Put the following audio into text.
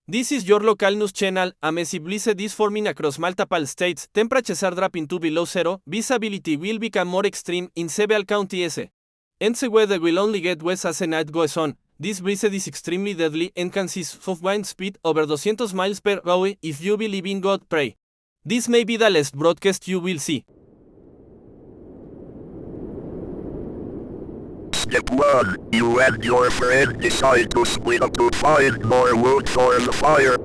This is your local news channel. A messy blizzard is forming across multiple states. Temperatures are dropping to below zero. Visibility will become more extreme in several counties. And the weather will only get worse as the night goes on. This blizzard is extremely deadly and consists of wind speed over 200 miles per hour. If you believe in God, pray. This may be the last broadcast you will see. Step 1. You and your friend decide to split up to find more wood for the fire.